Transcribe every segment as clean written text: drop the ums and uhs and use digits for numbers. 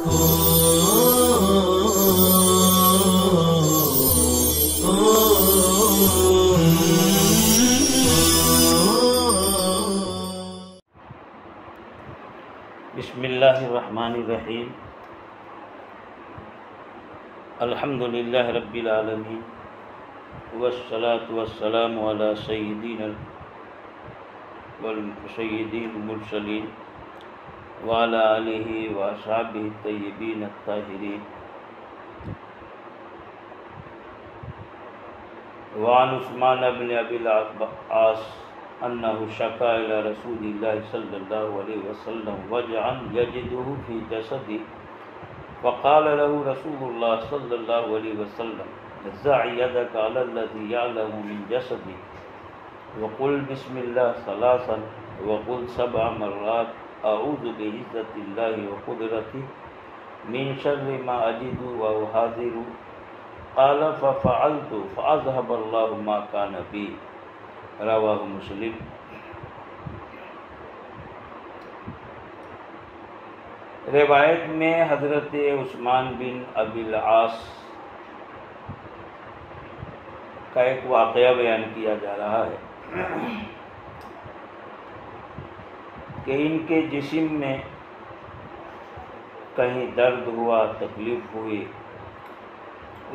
بسم اللہ الرحمن الرحیم الحمد للہ رب العالمین والصلاة والسلام علی سیدنا المرسلین وعلی آلہ واصحابہ الطیبین الطاہرین وعن عثمان بن ابی العاص انه شکا الى رسول اللہ صلی اللہ علیہ وسلم وجعا یجده فی جسدہ فقال له رسول اللہ صلی اللہ علیہ وسلم ضع يدك على الذي يعلم من جسدك وقل بسم الله ثلاثا وقل 7 مرات اعوذ بعزة الله وقدرته من شر ما اجد واحاذر قال ففعلت فاذهب الله ما كان بي رواہ مسلم۔ روایت میں حضرت عثمان بن ابی العاص کا ایک واقعہ بیان کیا جا رہا ہے کہ ان کے جسم میں کہیں درد ہوا، تکلیف ہوئی،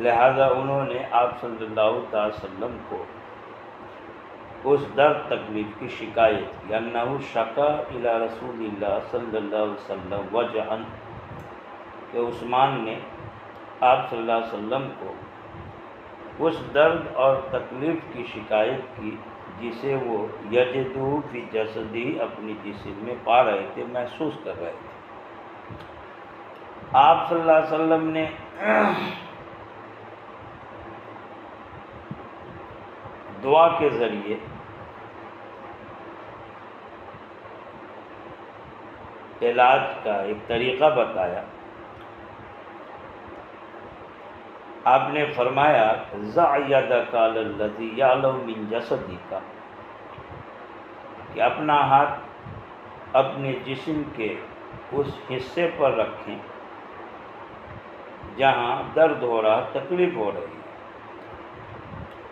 لہذا انہوں نے آپ صلی اللہ علیہ وسلم کو اس درد تکلیف کی شکایت کی۔ انہ شکا الی رسول اللہ صلی اللہ علیہ وسلم وجعا، کہ عثمان نے آپ صلی اللہ علیہ وسلم کو اس درد اور تکلیف کی شکایت کی جسے وہ یجدہ فی جسدہ اپنی جسم میں پا رہے تھے، محسوس کر رہے تھے۔ آپ صلی اللہ علیہ وسلم نے دعا کے ذریعے علاج کا ایک طریقہ بتایا۔ آپ نے فرمایا ضع یدک علی الذی یعلم من جسدک، کہ اپنا ہاتھ اپنے جسم کے اس حصے پر رکھیں جہاں درد ہو رہا، تکلیف ہو رہی ہے،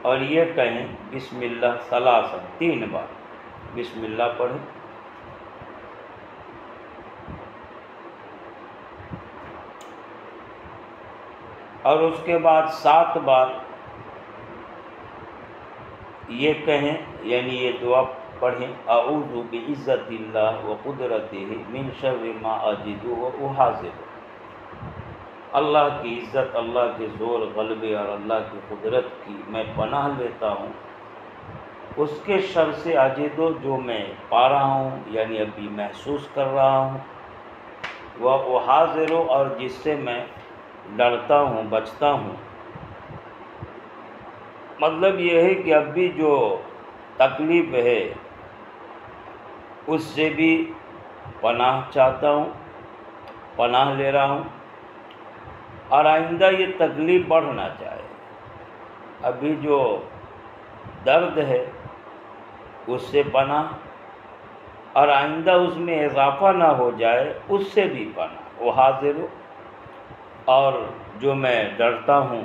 اور یہ کہیں بسم اللہ ثلاثا، 3 بار بسم اللہ پڑھیں۔ اور اس کے بعد 7 بار یہ کہیں، یعنی یہ دعا پڑھیں اعوذ بعزت اللہ وقدرتہ من شر ما اجد واحاذر، اللہ کی عزت، اللہ کے زور غلبے اور اللہ کی قدرت کی میں پناہ لیتا ہوں اس کے شر سے، اجدو جو میں پا رہا ہوں یعنی ابھی محسوس کر رہا ہوں، واحاذر اور جس سے میں ڈرتا ہوں، بچتا ہوں۔ مطلب یہ ہے کہ اب بھی جو تکلیف ہے اس سے بھی پناہ چاہتا ہوں، پناہ لے رہا ہوں، اور آئندہ یہ تکلیف بڑھ نہ جائے، ابھی جو درد ہے اس سے پناہ، اور آئندہ اس میں اضافہ نہ ہو جائے اس سے بھی پناہ، وہ حاضر، اور جو میں ڈرتا ہوں،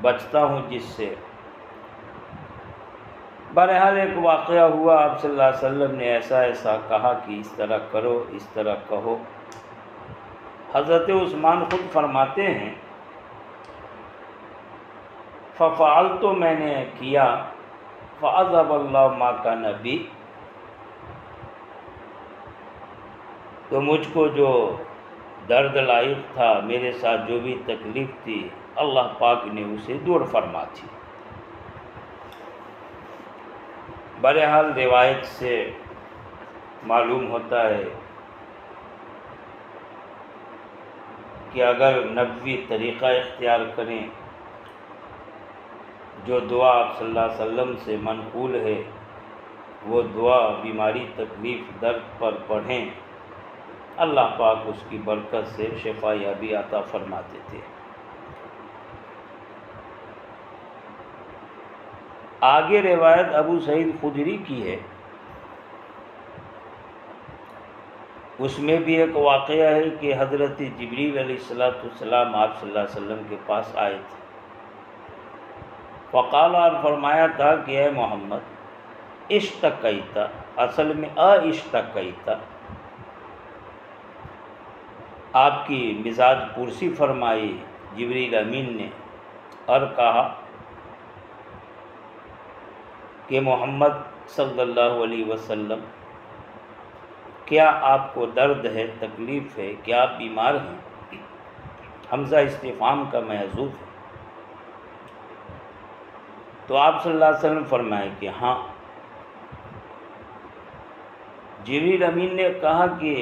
بچتا ہوں جس سے۔ بہرحال ایک واقعہ ہوا، آپ صلی اللہ علیہ وسلم نے ایسا ایسا کہا کہ اس طرح کرو، اس طرح کہو۔ حضرت عثمان خود فرماتے ہیں ففعلت، میں نے کیا، فاذهب اللہ ما كان بی، تو مجھ کو جو درد لائق تھا، میرے ساتھ جو بھی تکلیف تھی، اللہ پاک نے اسے دور فرما دی۔ بہرحال روایت سے معلوم ہوتا ہے کہ اگر نبوی طریقہ اختیار کریں، جو دعا آپ صلی اللہ علیہ وسلم سے منقول ہے وہ دعا بیماری، تکلیف، درد پر پڑھیں، اللہ پاک اس کی برکت سے شفا یابی عطا فرماتے تھے۔ آگے روایت ابو سعید خدری کی ہے اس میں بھی ایک واقعہ ہے کہ حضرت جبریل علیہ السلام آپ صلی اللہ علیہ وسلم کے پاس آئے تھے، فقال، اور فرمایا تھا کہ اے محمد اشتکیتا، اصل میں اشتکیتا، آپ کی مزاج پرسی فرمائی جبریل امین نے اور کہا کہ محمد صلی اللہ علیہ وسلم، کیا آپ کو درد ہے، تکلیف ہے، کیا آپ بیمار ہیں؟ حمزہ استفہام کا محذوف ہے۔ تو آپ صلی اللہ علیہ وسلم فرمائے کہ ہاں۔ جبریل امین نے کہا کہ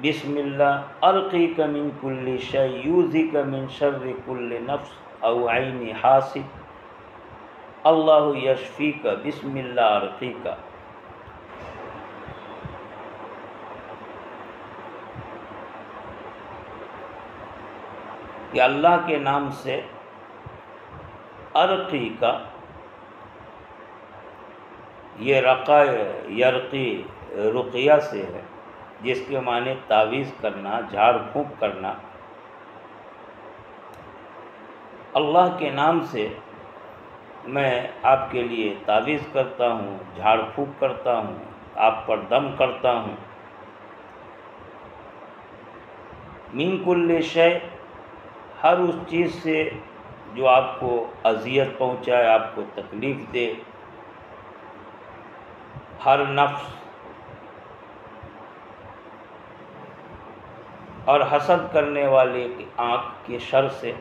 بسم اللہ ارقیک من کل شیء یؤذیک من شر کل نفس او عین حاسد اللہ یشفیک بسم اللہ ارقیک۔ کہ اللہ کے نام سے ارقی کا، یہ رقا یرقی رقیہ سے ہے، جس کے معنی تعویذ کرنا، جھاڑ پھونک کرنا۔ اللہ کے نام سے میں آپ کے لیے تعویذ کرتا ہوں، جھاڑ پھونک کرتا ہوں، آپ پر دم کرتا ہوں۔ من کل شیء، ہر اس چیز سے جو آپ کو اذیت پہنچائے، آپ کو تکلیف دے، ہر نفس، اور حسد کرنے والے کی آنکھ کے شر سے،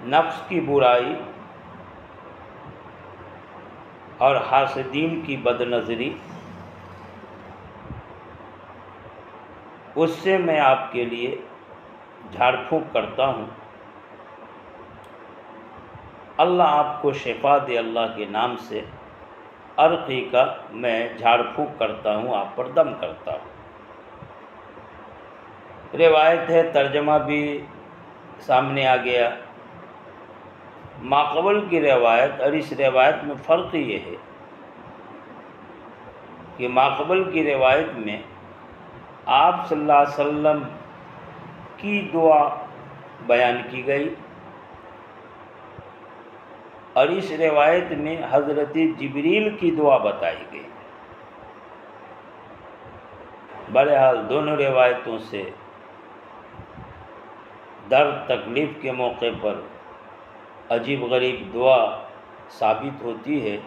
نفس کی برائی اور حاسدین کی بد نظری، اس سے میں آپ کے لیے جھاڑ پھونک کرتا ہوں۔ اللہ آپ کو شفا دے، اللہ کے نام سے ارقی کا میں جھاڑ پھونک کرتا ہوں، آپ پر دم کرتا ہوں۔ روایت ہے، ترجمہ بھی سامنے آ گیا۔ ماقبل کی روایت اور اس روایت میں فرق یہ ہے کہ ماقبل کی روایت میں آپ صلی اللہ علیہ وسلم کی دعا بیان کی گئی، اور اس روایت میں حضرت جبریل کی دعا بتائی گئی۔ بہرحال دونوں روایتوں سے درد تکلیف کے موقع پر عجیب غریب دعا ثابت ہوتی ہے،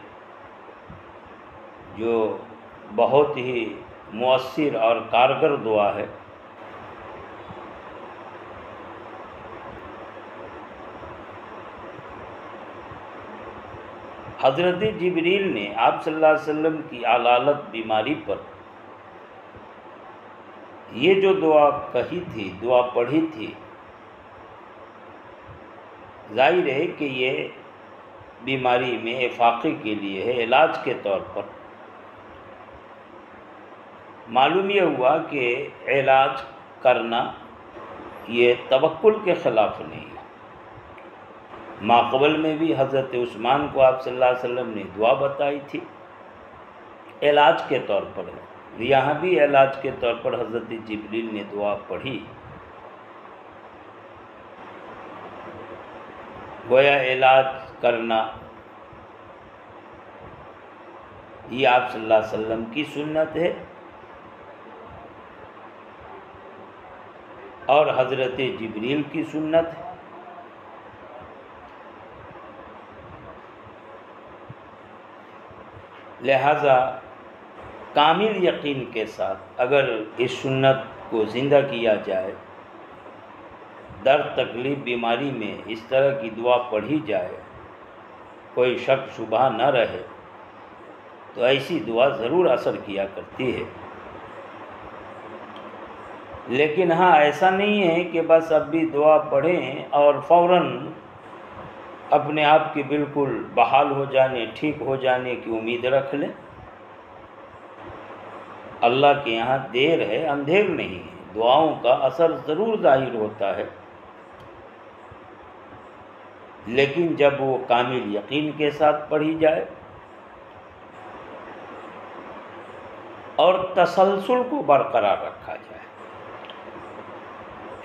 جو بہت ہی مؤثر اور کارگر دعا ہے۔ حضرت جبریل نے آپ صلی اللہ علیہ وسلم کی علالت بیماری پر یہ جو دعا کہی تھی، دعا پڑھی تھی، ظاہر ہے کہ یہ بیماری میں افاقے کے لیے ہے، علاج کے طور پر۔ معلوم یہ ہوا کہ علاج کرنا یہ توکل کے خلاف نہیں ہے۔ ماقبل میں بھی حضرت عثمان کو آپ صلی اللہ علیہ وسلم نے دعا بتائی تھی، علاج کے طور پر ہے۔ یہاں بھی علاج کے طور پر حضرت جبریل نے دعا پڑھی، گویا علاج کرنا یہ آپ صلی اللہ علیہ وسلم کی سنت ہے، اور حضرت جبریل کی سنت ہے۔ لہذا کامل یقین کے ساتھ اگر اس سنت کو زندہ کیا جائے، درد تکلیف بیماری میں اس طرح کی دعا پڑھی جائے، کوئی شک شبہ نہ رہے، تو ایسی دعا ضرور اثر کیا کرتی ہے۔ لیکن ہاں، ایسا نہیں ہے کہ بس اب بھی دعا پڑھیں اور فوراً اپنے آپ کی بالکل بحال ہو جانے، ٹھیک ہو جانے کی امید رکھ لیں۔ اللہ کے یہاں دیر ہے، اندھیر نہیں ہے، دعاؤں کا اثر ضرور ظاہر ہوتا ہے، لیکن جب وہ کامل یقین کے ساتھ پڑھی جائے اور تسلسل کو برقرار رکھا جائے۔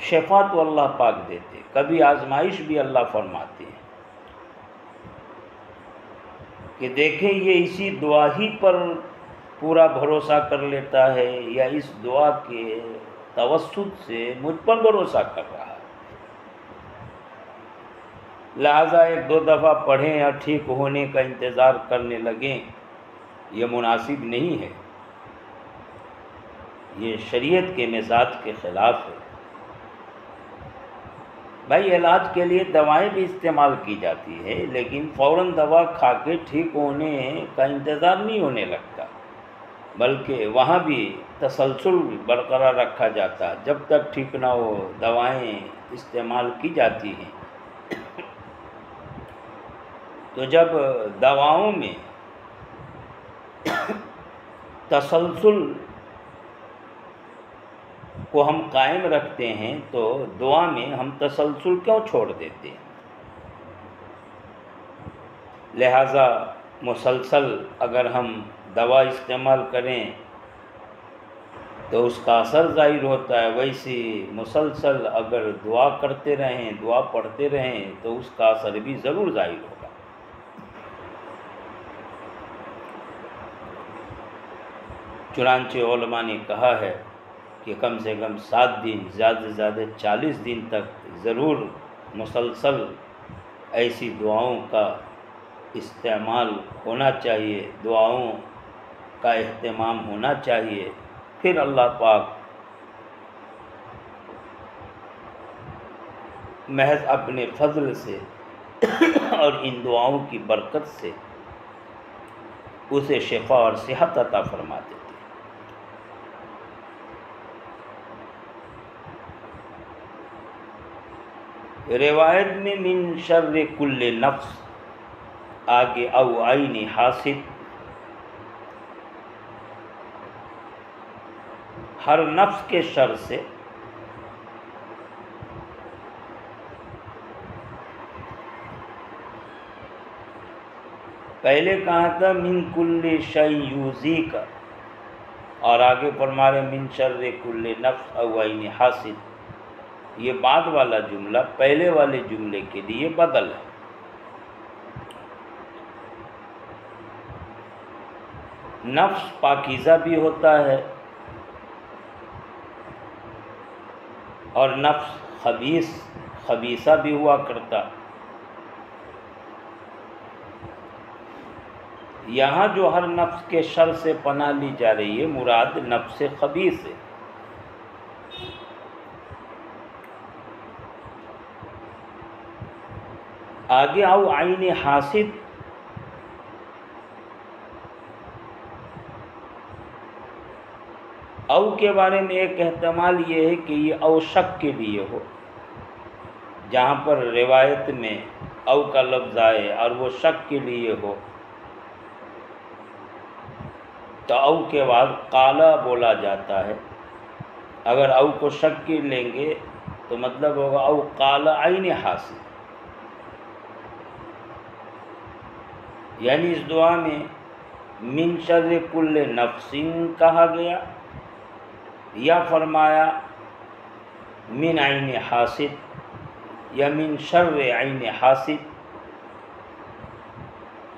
شفا تو اللہ پاک دیتے، کبھی آزمائش بھی اللہ فرماتے ہیں کہ دیکھیں یہ اسی دعا ہی پر پورا بھروسہ کر لیتا ہے یا اس دعا کے توسط سے مجھ پر بھروسہ کر رہا ہے، لہذا ایک دو دفعہ پڑھیں اور ٹھیک ہونے کا انتظار کرنے لگیں، یہ مناسب نہیں ہے، یہ شریعت کے مزاج کے خلاف ہے۔ بھائی علاج کے لیے دوائیں بھی استعمال کی جاتی ہے، لیکن فوراً دوا کھا کے ٹھیک ہونے کا انتظار نہیں ہونے لگتا، بلکہ وہاں بھی تسلسل برقرار رکھا جاتا ہے، جب تک ٹھیک نہ ہو دوائیں استعمال کی جاتی ہیں۔ تو جب دواؤں میں تسلسل کو ہم قائم رکھتے ہیں تو دعا میں ہم تسلسل کیوں چھوڑ دیتے ہیں؟ لہذا مسلسل اگر ہم دوا استعمال کریں تو اس کا اثر ظاہر ہوتا ہے، ویسے مسلسل اگر دعا کرتے رہیں، دعا پڑھتے رہیں تو اس کا اثر بھی ضرور ظاہر ہوگا۔ چنانچہ علماء نے کہا ہے کہ کم سے کم 7 دن، زیادہ سے زیادہ 40 دن تک ضرور مسلسل ایسی دعاؤں کا استعمال ہونا چاہیے، دعاؤں کا اہتمام ہونا چاہیے، پھر اللہ پاک محض اپنے فضل سے اور ان دعاؤں کی برکت سے اسے شفا اور صحت عطا فرما دیتے ہیں۔ روایت میں من شر کل نفس آگے او عین حاسد، ہر نفس کے شر سے، پہلے کہا تھا من کل شیء یؤذیک، اور آگے فرما رہے من شر کل نفس او عین حاسد۔ یہ بعد والا جملہ پہلے والے جملے کے لیے بدل ہے۔ نفس پاکیزہ بھی ہوتا ہے اور نفس خبیثہ بھی ہوا کرتا۔ یہاں جو ہر نفس کے شر سے پناہ لی جا رہی ہے مراد نفس خبیث ہے۔ آگے او عین حاسد، او کے بارے میں ایک احتمال یہ ہے کہ یہ او شک کے لیے ہو، جہاں پر روایت میں او کا لفظ آئے اور وہ شک کے لیے ہو تو او کے بعد قالا بولا جاتا ہے۔ اگر او کو شک کے لیں گے تو مطلب ہوگا او قالا عین حاسد، یعنی اس دعا میں من شر کل نفس کہا گیا یا فرمایا من عین حاسد یا من شر عین حاسد،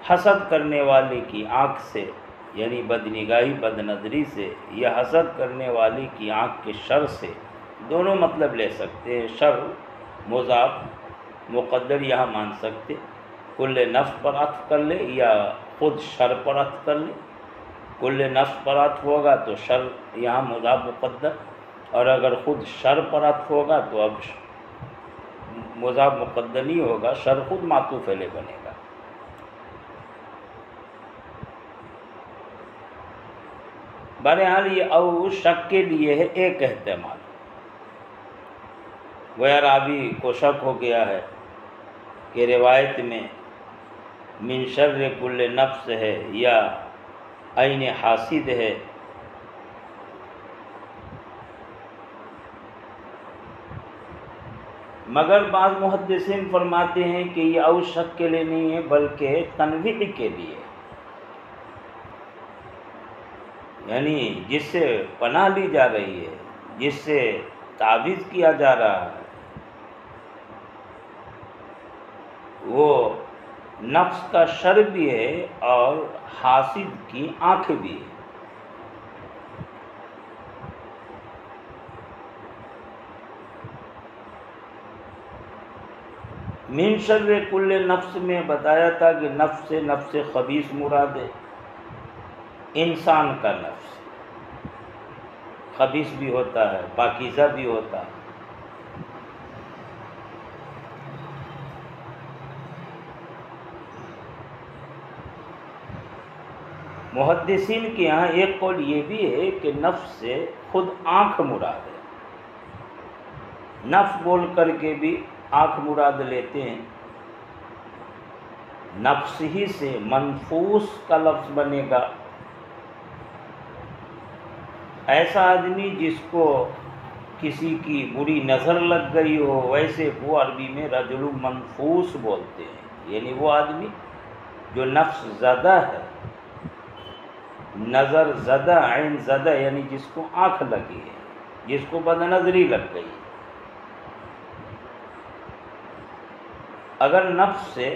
حسد کرنے والے کی آنکھ سے، یعنی بدنگاہی بد نظری سے، یا حسد کرنے والے کی آنکھ کے شر سے، دونوں مطلب لے سکتے ہیں۔ شر مضاف مقدر یہاں مان سکتے، کل نفس پر عطف کر لے یا خود شر پر عطف کر لے۔ کل نفس پر عطف ہوگا تو شر یہاں مضاف مقدر، اور اگر خود شر پر عطف ہوگا تو اب مضاف مقدر نہیں ہوگا، شر خود معطوف علیہ بنے گا۔ بہرحال یہ او شک کے لیے ہے ایک احتمال، گویا راوی کو شک ہو گیا ہے کہ روایت میں من شر کل نفس ہے یا عین حاسد ہے، مگر بعض محدثین فرماتے ہیں کہ یہ او شک کے لیے نہیں ہے بلکہ تنویع کے لیے، یعنی جس سے پناہ لی جا رہی ہے، جس سے تعویذ کیا جا رہا ہے، وہ نفس کا شر بھی ہے اور حاسد کی آنکھ بھی ہے۔ من شر کل نفس میں بتایا تھا کہ نفس سے نفس خبیث مراد ہے، انسان کا نفس خبیث بھی ہوتا ہے، پاکیزہ بھی ہوتا ہے۔ محدثین کے یہاں ایک قول یہ بھی ہے کہ نفس سے خود آنکھ مراد ہے، نفس بول کر کے بھی آنکھ مراد لیتے ہیں، نفس ہی سے منفوس کا لفظ بنے گا۔ ایسا آدمی جس کو کسی کی بری نظر لگ گئی ہو، ویسے وہ عربی میں رجل منفوس بولتے ہیں، یعنی وہ آدمی جو نفس زدہ ہے، نظر زدہ، عین زدہ، یعنی جس کو آنکھ لگی ہے، جس کو بد نظری لگ گئی۔ اگر نفس سے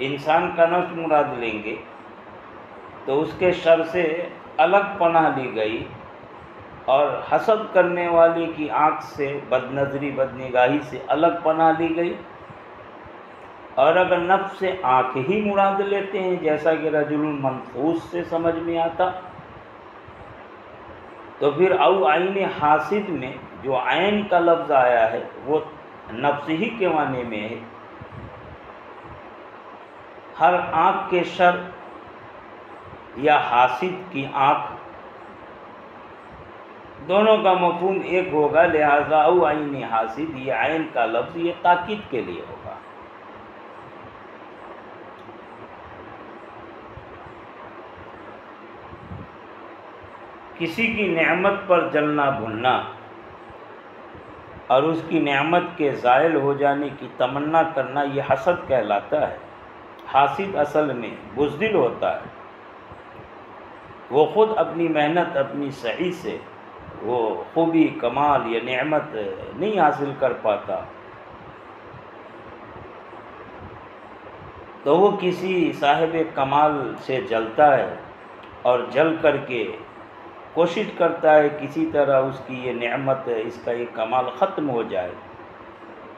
انسان کا نفس مراد لیں گے تو اس کے شر سے الگ پناہ لی گئی، اور حسد کرنے والے کی آنکھ سے، بد نظری بد نگاہی سے الگ پناہ لی گئی۔ اور اگر نفس سے آنکھ ہی مراد لیتے ہیں جیسا کہ رجل منفوس سے سمجھ میں آتا، تو پھر او عین حاسد میں جو عین کا لفظ آیا ہے وہ نفس ہی کے معنی میں ہے۔ ہر آنکھ کے شر یا حاسد کی آنکھ، دونوں کا مفہوم ایک ہوگا، لہذا او عین حاسد، یہ عین کا لفظ یہ تاکید کے لیے ہوگا۔ کسی کی نعمت پر جلنا بھولنا اور اس کی نعمت کے زائل ہو جانے کی تمنا کرنا، یہ حسد کہلاتا ہے۔ حاسد اصل میں بزدل ہوتا ہے، وہ خود اپنی محنت، اپنی سعی سے وہ خوبی، کمال یا نعمت نہیں حاصل کر پاتا، تو وہ کسی صاحب کمال سے جلتا ہے اور جل کر کے کوشش کرتا ہے کسی طرح اس کی یہ نعمت، اس کا یہ کمال ختم ہو جائے،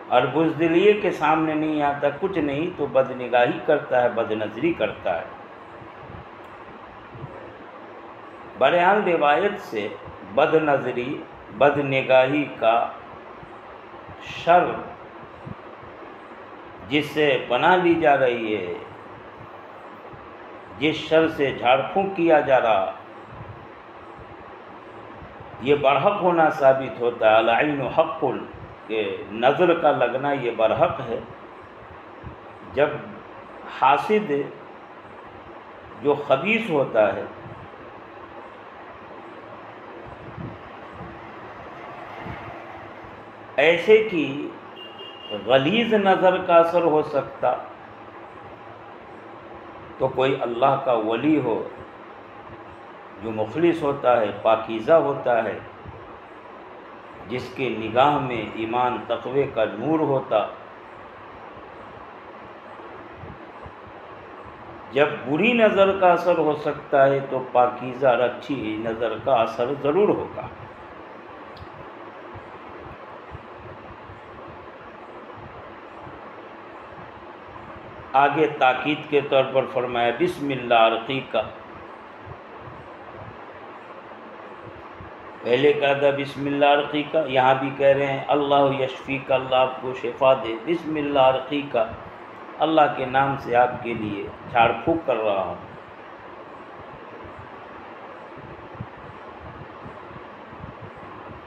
اور بزدلیے کے سامنے نہیں آتا، کچھ نہیں تو بد نگاہی کرتا ہے، بد نظری کرتا ہے۔ بہرحال روایت سے بد نظری، بد نگاہی کا شر جس سے پناہ لی جا رہی ہے، جس شر سے جھاڑ پھونک کیا جا رہا، یہ برحق ہونا ثابت ہوتا ہے۔ العین حق، کہ نظر کا لگنا یہ برحق ہے۔ جب حاسد جو خبیث ہوتا ہے ایسے کی غلیظ نظر کا اثر ہو سکتا، تو کوئی اللہ کا ولی ہو جو مخلص ہوتا ہے، پاکیزہ ہوتا ہے، جس کے نگاہ میں ایمان تقوی کا نور ہوتا، جب بری نظر کا اثر ہو سکتا ہے تو پاکیزہ اور اچھی نظر کا اثر ضرور ہوگا۔ آگے تاکید کے طور پر فرمایا بسم اللہ ارقیک، پہلے کہا تھا بسم اللہ ارقیک، یہاں بھی کہہ رہے ہیں اللہ یشفیک، اللہ آپ کو شفا دے، بسم اللہ ارقیک، اللہ کے نام سے آپ کے لیے جھاڑ پھونک کر رہا ہوں۔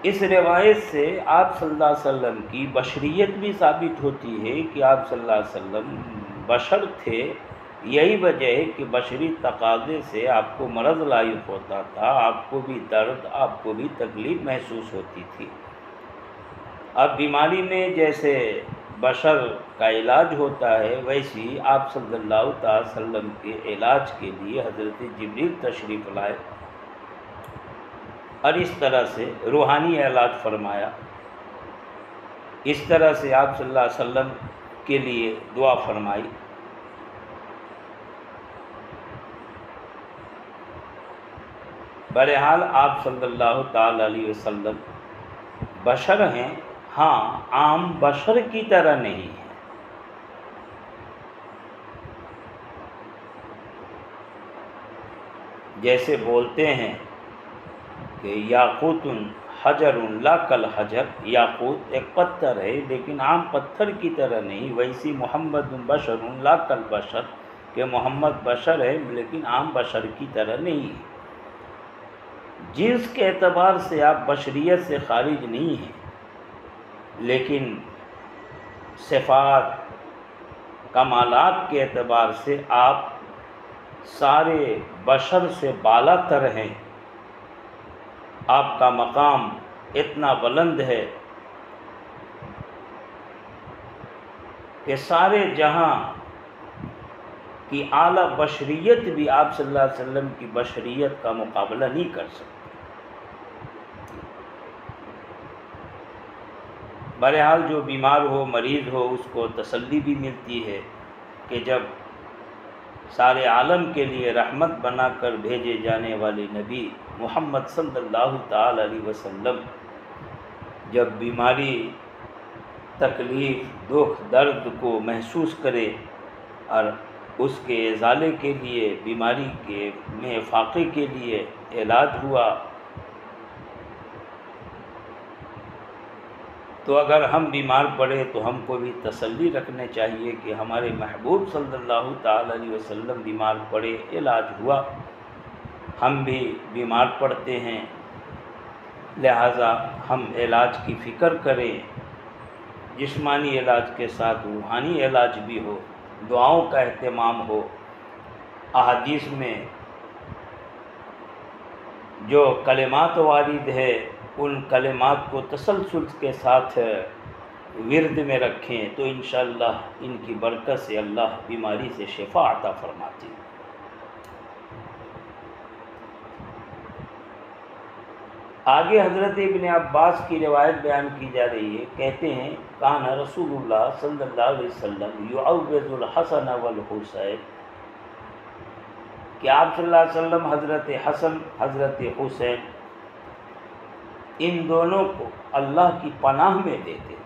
اس روایت سے آپ صلی اللہ علیہ وسلم کی بشریت بھی ثابت ہوتی ہے کہ آپ صلی اللہ علیہ وسلم بشر تھے، یہی وجہ ہے کہ بشری تقاضے سے آپ کو مرض لاحق ہوتا تھا، آپ کو بھی درد، آپ کو بھی تکلیف محسوس ہوتی تھی۔ اب بیماری میں جیسے بشر کا علاج ہوتا ہے، ویسی آپ صلی اللہ تعالی وسلم کے علاج کے لیے حضرت جبریل تشریف لائے اور اس طرح سے روحانی علاج فرمایا، اس طرح سے آپ صلی اللہ علیہ وسلم کے لیے دعا فرمائی۔ بہرحال آپ صلی اللہ تعالی علیہ وسلم بشر ہیں، ہاں عام بشر کی طرح نہیں ہیں۔ جیسے بولتے ہیں کہ یاقوت حجر لا کل حجر، یاقوت ایک پتھر ہے لیکن عام پتھر کی طرح نہیں، ویسی محمد بشر لا کل بشر، کہ محمد بشر ہے لیکن عام بشر کی طرح نہیں ہے۔ جنس کے اعتبار سے آپ بشریت سے خارج نہیں ہیں، لیکن صفات کمالات کے اعتبار سے آپ سارے بشر سے بالا تر ہیں۔ آپ کا مقام اتنا بلند ہے کہ سارے جہاں کی اعلیٰ بشریت بھی آپ صلی اللہ علیہ وسلم کی بشریت کا مقابلہ نہیں کر سکتی۔ بہرحال جو بیمار ہو، مریض ہو، اس کو تسلی بھی ملتی ہے کہ جب سارے عالم کے لیے رحمت بنا کر بھیجے جانے والے نبی محمد صلی اللہ تعالی علیہ وسلم جب بیماری، تکلیف، دکھ، درد کو محسوس کرے اور اس کے ازالے کے لیے، بیماری کے میں فاقے کے لیے علاج ہوا، تو اگر ہم بیمار پڑے تو ہم کو بھی تسلی رکھنے چاہیے کہ ہمارے محبوب صلی اللہ تعالی علیہ وسلم بیمار پڑے، علاج ہوا، ہم بھی بیمار پڑتے ہیں، لہٰذا ہم علاج کی فکر کریں، جسمانی علاج کے ساتھ روحانی علاج بھی ہو، دعاؤں کا اہتمام ہو۔ احادیث میں جو کلمات وارد ہے ان کلمات کو تسلسل کے ساتھ ورد میں رکھیں تو انشاءاللہ ان کی برکت سے اللہ بیماری سے شفا عطا فرماتے ہیں۔ آگے حضرت ابن عباس کی روایت بیان کی جا رہی ہے، کہتے ہیں کان رسول اللہ صلی اللہ علیہ وسلم یعوذ الحسن والحسین، کہ آپ صلی اللہ علیہ وسلم حضرت حسن، حضرت حسین، ان دونوں کو اللہ کی پناہ میں دیتے تھے۔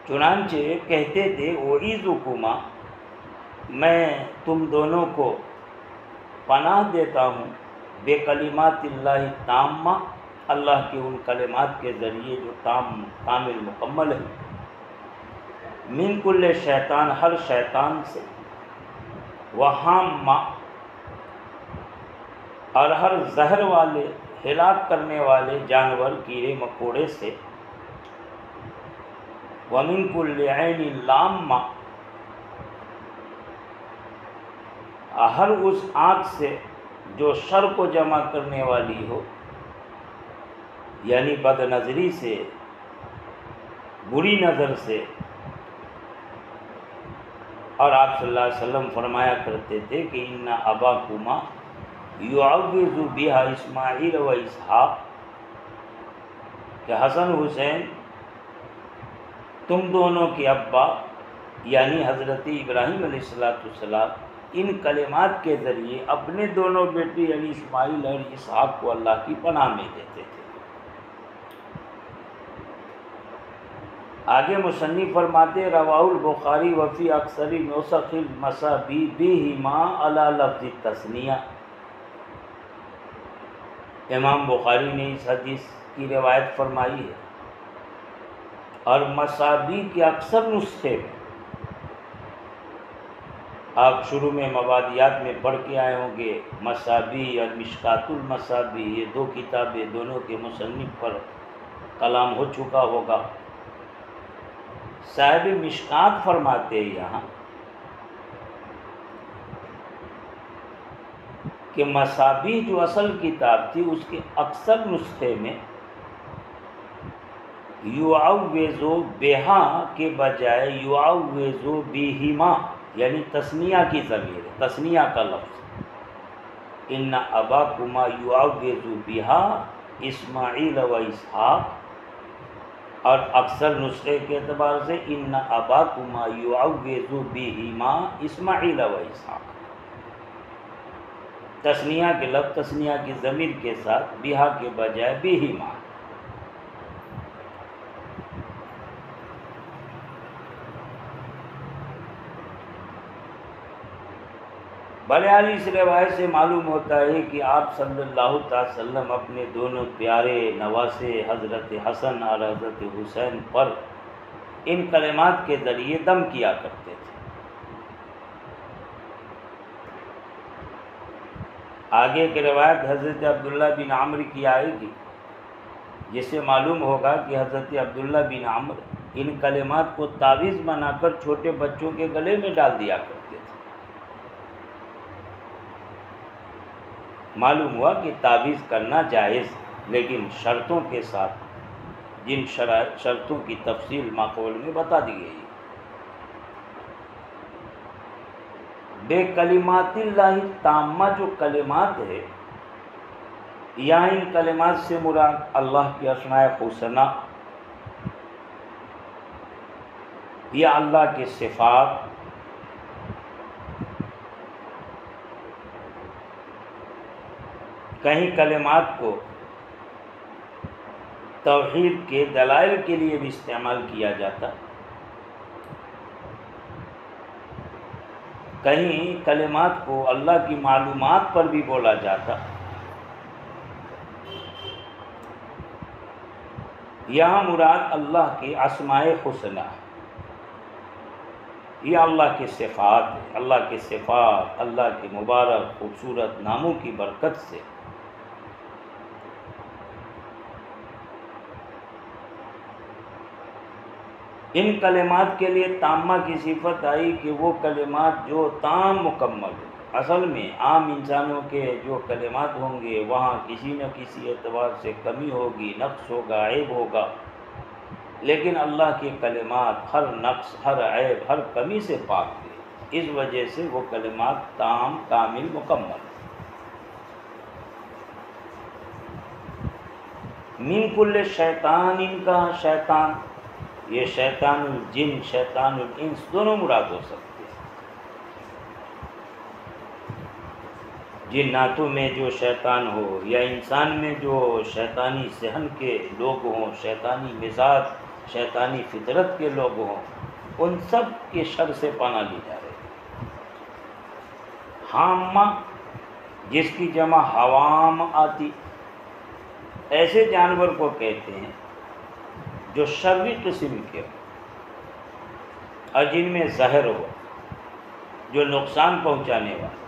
چنانچہ کہتے تھے اعیذکما، میں تم دونوں کو پناہ دیتا ہوں بے کلمات اللہ تامہ، اللہ کے ان کلمات کے ذریعے جو کامل مکمل ہے، من کل شیطان، ہر شیطان سے، وہامہ، اور ہر زہر والے، ہلاک کرنے والے جانور، کیڑے مکوڑے سے، ومن کل عین لامہ، ہر اس آنکھ سے جو شر کو جمع کرنے والی ہو، یعنی بد نظری سے، بری نظر سے۔ اور آپ صلی اللہ علیہ وسلم فرمایا کرتے تھے کہ ان اباکما یعوذ بہا اسماعیل و اسحاق، کہ حسن حسین تم دونوں کے ابا یعنی حضرت ابراہیم علیہ السلام ان کلمات کے ذریعے اپنے دونوں بیٹے یعنی اسماعیل اور اسحاق کو اللہ کی پناہ میں دیتے تھے۔ آگے مصنف فرماتے رواہ البخاری وفی اکثر نسخ المصابیح بہما علی لفظ التثنیہ، امام بخاری نے اس حدیث کی روایت فرمائی ہے، اور مصابیح کے اکثر نسخے میں آپ شروع میں مبادیات میں پڑھ کے آئے ہوں گے، مصابیح اور مشکات المصابیح، یہ دو کتابیں دونوں کے مصنف پر کلام ہو چکا ہوگا۔ صاحب مشکات فرماتے ہیں یہاں کہ مصابیح جو اصل کتاب تھی اس کے اکثر نسخے میں یعوذ بہا کے بجائے یعوذ بہما، یعنی تثنیہ کی ضمیر ہے، تثنیہ کا لفظ، ان اباکما یعوض بہا اسماعیل و اسحاق، اور اکثر نسخے کے اعتبار سے ان اباکما یعوض بہما اسماعیل و اسحاق، تثنیہ کے لفظ تثنیہ کی ضمیر کے ساتھ بہا کے بجائے بہما۔ بہرحال اس روایت سے معلوم ہوتا ہے کہ آپ صلی اللہ تعالی وسلم اپنے دونوں پیارے نواسے حضرت حسن اور حضرت حسین پر ان کلمات کے ذریعے دم کیا کرتے تھے۔ آگے کی روایت حضرت عبداللہ بن عمرو کی آئے گی، جس سے معلوم ہوگا کہ حضرت عبداللہ بن عمرو ان کلمات کو تعویذ بنا کر چھوٹے بچوں کے گلے میں ڈال دیا کرتے تھے۔ معلوم ہوا کہ تعویذ کرنا جائز، لیکن شرطوں کے ساتھ، جن شرطوں کی تفصیل ماقبل میں بتا دی گئی۔ بے کلمات اللہ تامہ جو کلمات ہے، یہاں ان کلمات سے مراد اللہ کی اسماء حسنہ یا اللہ کے صفات، کہیں کلمات کو توحید کے دلائل کے لیے بھی استعمال کیا جاتا، کہیں کلمات کو اللہ کی معلومات پر بھی بولا جاتا۔ یہاں مراد اللہ کی اسماء حسنہ یہ اللہ کے صفات ہے، اللہ کے صفات اللہ کے مبارک خوبصورت ناموں کی برکت سے ان کلمات کے لیے تامہ کی صفت آئی کہ وہ کلمات جو تام مکمل ہیں۔ اصل میں عام انسانوں کے جو کلمات ہوں گے وہاں کسی نہ کسی اعتبار سے کمی ہوگی، نقص ہوگا، عیب ہوگا، لیکن اللہ کے کلمات ہر نقص، ہر عیب، ہر کمی سے پاک ہیں، اس وجہ سے وہ کلمات تام، کامل، مکمل ہیں۔ من کل شیطان، ان کا شیطان، یہ شیطان الجن، شیطان الانس دونوں مراد ہو سکتے ہیں۔ جناتوں میں جو شیطان ہو یا انسان میں جو شیطانی ذہن کے لوگ ہوں، شیطانی مزاج، شیطانی فطرت کے لوگ ہوں، ان سب کے شر سے پناہ لی جا رہی ہے۔ حامہ جس کی جمع حوام آتی، ایسے جانور کو کہتے ہیں جو شرری قسم کے ہو اور جن میں زہر ہو، جو نقصان پہنچانے والے۔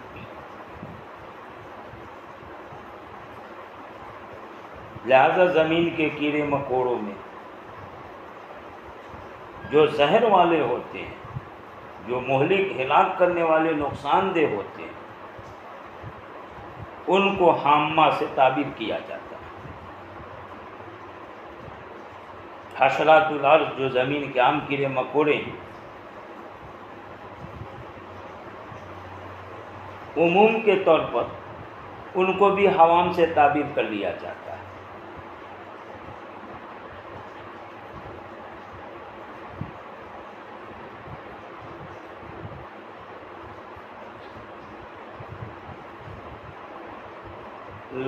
لہذا زمین کے کیڑے مکوڑوں میں جو زہر والے ہوتے ہیں، جو مہلک، ہلاک کرنے والے، نقصان دہ ہوتے ہیں، ان کو حامہ سے تعبیر کیا جاتا ہے۔ حشرات الارض جو زمین کے عام کیڑے مکوڑے ہیں، عموم کے طور پر ان کو بھی حوام سے تعبیر کر لیا جاتا ہے۔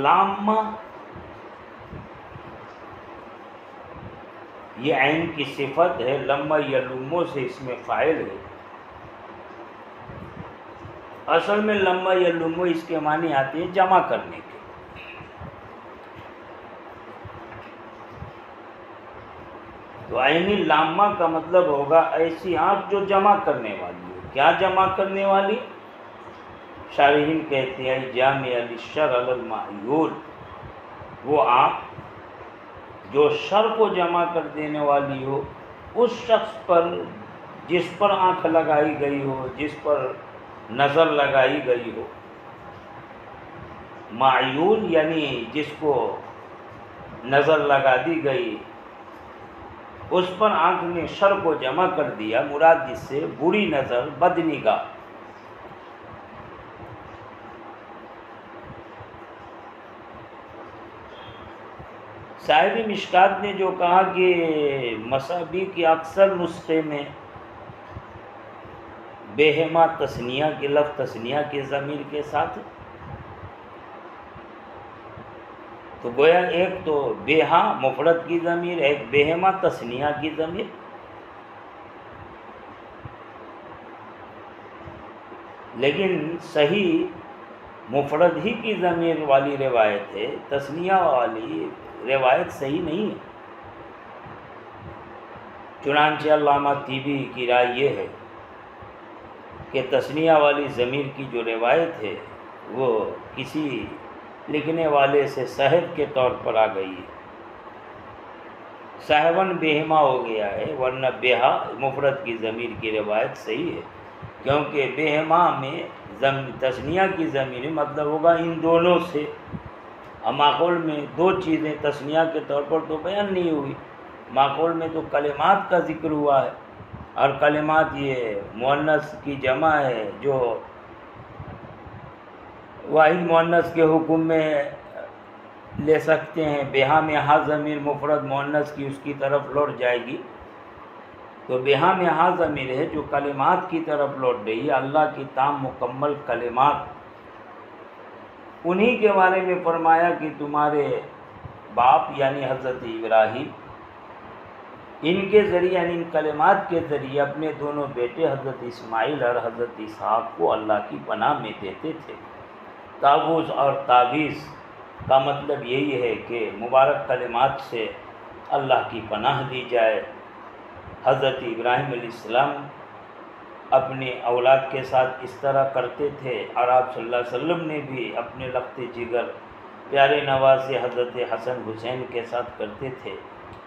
لامہ یہ عین کی صفت ہے، لما یلمو سے اس میں فاعل ہے۔ اصل میں لما یلمو اس کے معنی آتے ہیں جمع کرنے کے۔ تو عین لامہ کا مطلب ہوگا ایسی آنکھ جو جمع کرنے والی ہو۔ کیا جمع کرنے والی؟ شارحین کہتے ہیں جامع للشر علی المعیول، وہ آنکھ جو شر کو جمع کر دینے والی ہو اس شخص پر جس پر آنکھ لگائی گئی ہو، جس پر نظر لگائی گئی ہو۔ معیول یعنی جس کو نظر لگا دی گئی، اس پر آنکھ نے شر کو جمع کر دیا، مراد جس سے بری نظر، بد نگاہ۔ صاحب مشکات نے جو کہا کہ مصابی کی اکثر نسخے میں بہما تثنیہ کے لفظ تثنیہ کے ضمیر کے ساتھ، تو گویا ایک تو بہا مفرد کی ضمیر، ایک بہما تثنیہ کی ضمیر. لیکن صحیح مفرد ہی کی ضمیر والی روایت ہے، تثنیہ والی روایت صحیح نہیں ہے. چنانچہ علامہ طیبی کی رائے یہ ہے کہ تثنیہ والی ضمیر کی جو روایت ہے وہ کسی لکھنے والے سے صحب کے طور پر آ گئی ہے، صحباً بہما ہو گیا ہے، ورنہ بہا مفرد کی ضمیر کی روایت صحیح ہے، کیونکہ بہما میں تثنیہ کی ضمیر مطلب ہوگا ان دونوں سے. معقول میں دو چیزیں تثنیہ کے طور پر تو بیان نہیں ہوئی، معقول میں تو کلمات کا ذکر ہوا ہے، اور کلمات یہ مؤنث کی جمع ہے جو واحد مؤنث کے حکم میں لے سکتے ہیں. بہا میں ہا ضمیر مفرد مؤنث کی اس کی طرف لوٹ جائے گی، تو بہا میں ہا ضمیر ہے جو کلمات کی طرف لوٹ رہی ہے، اللہ کی تام مکمل کلمات. انہی کے بارے میں فرمایا کہ تمہارے باپ یعنی حضرت ابراہیم ان کے ذریعے یعنی ان کلمات کے ذریعے اپنے دونوں بیٹے حضرت اسماعیل اور حضرت اسحاق کو اللہ کی پناہ میں دیتے تھے. تاووز اور تعویذ کا مطلب یہی ہے کہ مبارک کلمات سے اللہ کی پناہ دی جائے. حضرت ابراہیم علیہ السلام اپنی اولاد کے ساتھ اس طرح کرتے تھے، اور آپ صلی اللہ علیہ وسلم نے بھی اپنے لخت جگر پیارے نواسے حضرت حسن حسین کے ساتھ کرتے تھے.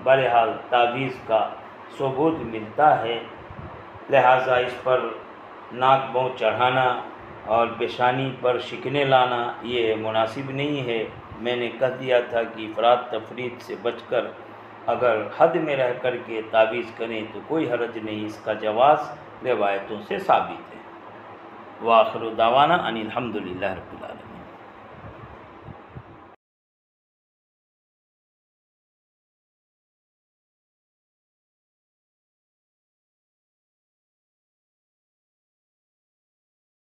بہرحال تعویذ کا ثبوت ملتا ہے، لہٰذا اس پر ناک منہ چڑھانا اور پیشانی پر شکنے لانا یہ مناسب نہیں ہے. میں نے کہہ دیا تھا کہ افراط تفریط سے بچ کر اگر حد میں رہ کر کے تعویذ کریں تو کوئی حرج نہیں، اس کا جواز روایتوں سے ثابت ہے. وآخر دعوانا ان الحمد للہ رب العالمین.